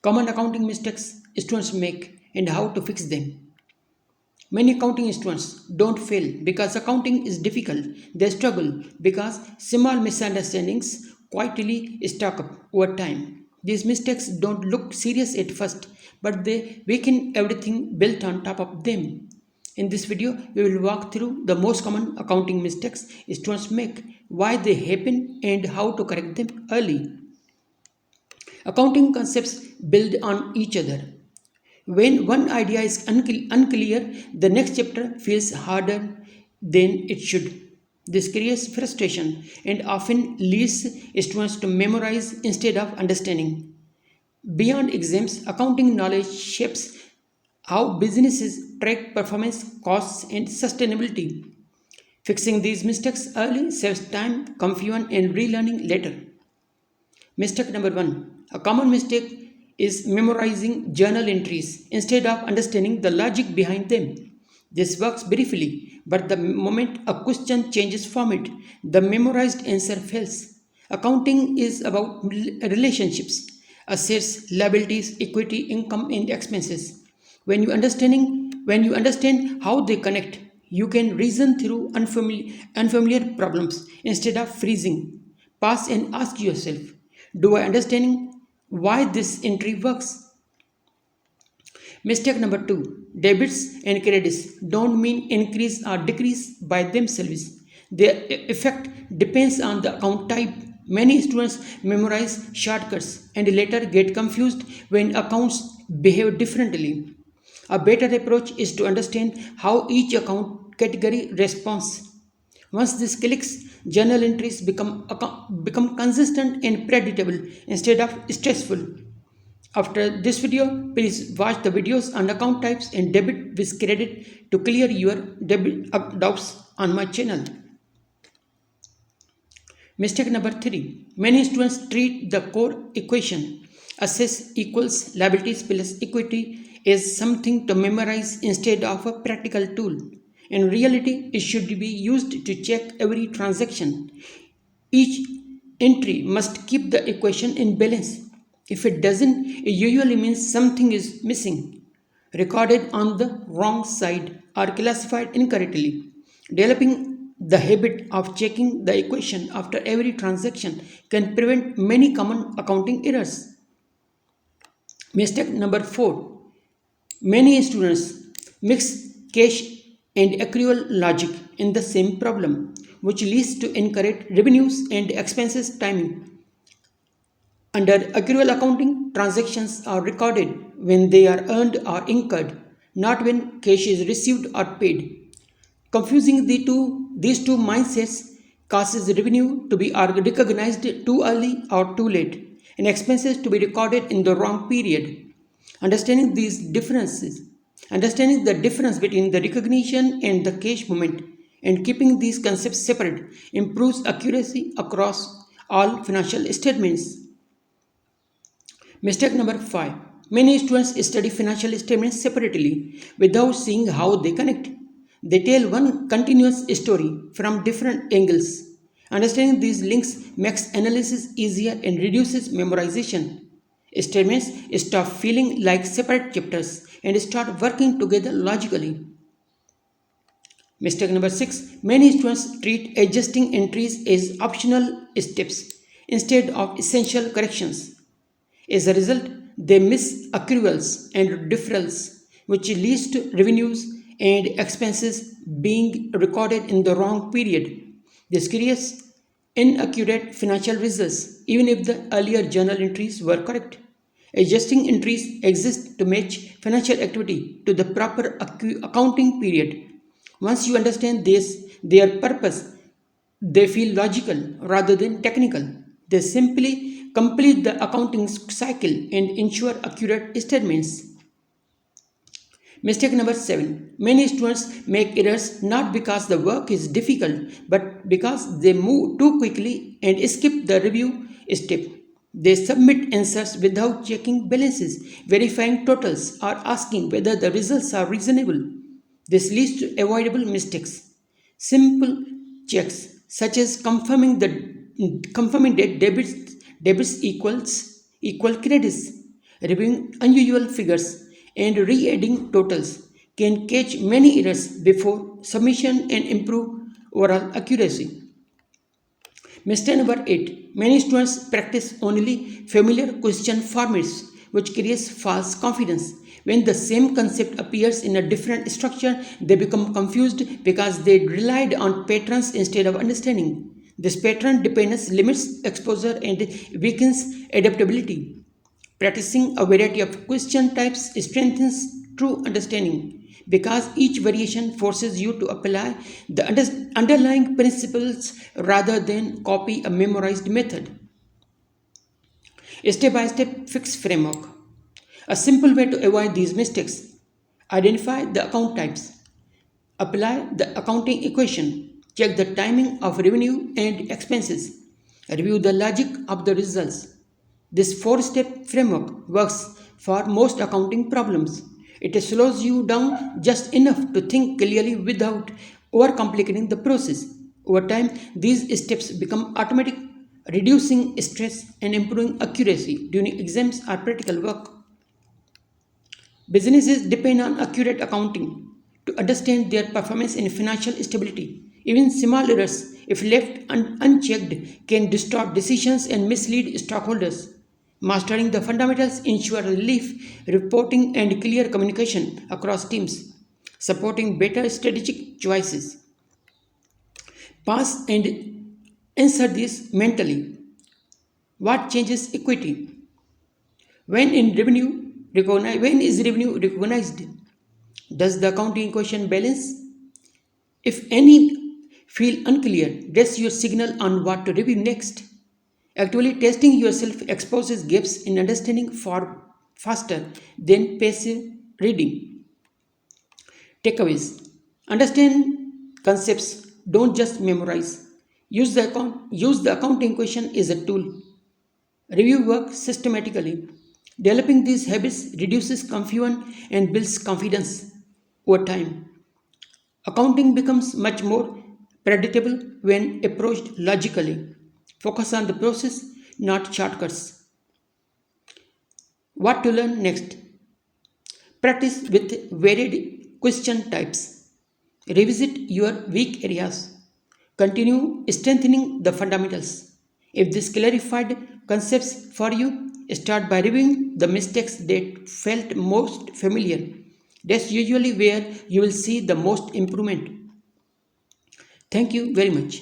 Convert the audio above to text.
Common accounting mistakes students make and how to fix them. Many accounting students don't fail because accounting is difficult. They struggle because small misunderstandings quietly stack up over time. These mistakes don't look serious at first, but they weaken everything built on top of them. In this video, we will walk through the most common accounting mistakes students make, why they happen, and how to correct them early. Accounting concepts build on each other. When one idea is unclear, the next chapter feels harder than it should. This creates frustration and often leads students to memorize instead of understanding. Beyond exams, accounting knowledge shapes how businesses track performance, costs, and sustainability. Fixing these mistakes early saves time, confusion, and relearning later. Mistake number one. A common mistake is memorizing journal entries instead of understanding the logic behind them. This works briefly, but the moment a question changes format, the memorized answer fails. Accounting is about relationships, assets, liabilities, equity, income, and expenses. When you understand how they connect, you can reason through unfamiliar problems instead of freezing. Pause and ask yourself, do I understand why this entry works? Mistake number two, debits and credits don't mean increase or decrease by themselves. Their effect depends on the account type. Many students memorize shortcuts and later get confused when accounts behave differently. A better approach is to understand how each account category responds. Once this clicks, journal entries become consistent and predictable instead of stressful. After this video, please watch the videos on account types and debit with credit to clear your debit doubts on my channel. Mistake number three. Many students treat the core equation, assets equals liabilities plus equity, as something to memorize instead of a practical tool. In reality, it should be used to check every transaction. Each entry must keep the equation in balance. If it doesn't, it usually means something is missing, recorded on the wrong side, or classified incorrectly. Developing the habit of checking the equation after every transaction can prevent many common accounting errors. Mistake number four. Many students mix cash and accrual logic in the same problem, which leads to incorrect revenues and expenses timing. Under accrual accounting, transactions are recorded when they are earned or incurred, not when cash is received or paid. Confusing these two mindsets causes revenue to be recognized too early or too late, and expenses to be recorded in the wrong period. Understanding these differences, Understanding the difference between the recognition and the cash moment, and keeping these concepts separate improves accuracy across all financial statements. Mistake number five. Many students study financial statements separately without seeing how they connect. They tell one continuous story from different angles. Understanding these links makes analysis easier and reduces memorization. Statements stop feeling like separate chapters and start working together logically. Mistake number six. Many students treat adjusting entries as optional steps instead of essential corrections. As a result, they miss accruals and deferrals, which leads to revenues and expenses being recorded in the wrong period. This creates inaccurate financial results, even if the earlier journal entries were correct. Adjusting entries exist to match financial activity to the proper accounting period. Once you understand their purpose, they feel logical rather than technical. They simply complete the accounting cycle and ensure accurate statements. Mistake number seven. Many students make errors not because the work is difficult, but because they move too quickly and skip the review step. They submit answers without checking balances, verifying totals, or asking whether the results are reasonable. This leads to avoidable mistakes. Simple checks such as confirming that debits equal credits Reviewing unusual figures and re-adding totals can catch many errors before submission and improve overall accuracy. Mistake number 8. Many students practice only familiar question formats, which creates false confidence. When the same concept appears in a different structure, they become confused because they relied on patterns instead of understanding. This pattern dependence limits exposure and weakens adaptability. Practicing a variety of question types strengthens true understanding because each variation forces you to apply the underlying principles rather than copy a memorized method. Step by step fix framework. A simple way to avoid these mistakes. Identify the account types. Apply the accounting equation. Check the timing of revenue and expenses. Review the logic of the results. This four-step framework works for most accounting problems. It slows you down just enough to think clearly without overcomplicating the process. Over time, these steps become automatic, reducing stress and improving accuracy during exams or practical work. Businesses depend on accurate accounting to understand their performance and financial stability. Even small errors, if left unchecked, can distort decisions and mislead stockholders. Mastering the fundamentals ensure relief, reporting, and clear communication across teams, supporting better strategic choices. Pass and answer this mentally. What changes equity? When is revenue recognized? Does the accounting equation balance? If any feel unclear, that's your signal on what to review next. Actually testing yourself exposes gaps in understanding far faster than passive reading. Takeaways. Understand concepts, don't just memorize. Use the accounting equation as a tool. Review work systematically. Developing these habits reduces confusion and builds confidence over time. Accounting becomes much more predictable when approached logically. Focus on the process, not shortcuts. What to learn next? Practice with varied question types. Revisit your weak areas. Continue strengthening the fundamentals. If this clarified concepts for you, start by reviewing the mistakes that felt most familiar. That's usually where you will see the most improvement. Thank you very much.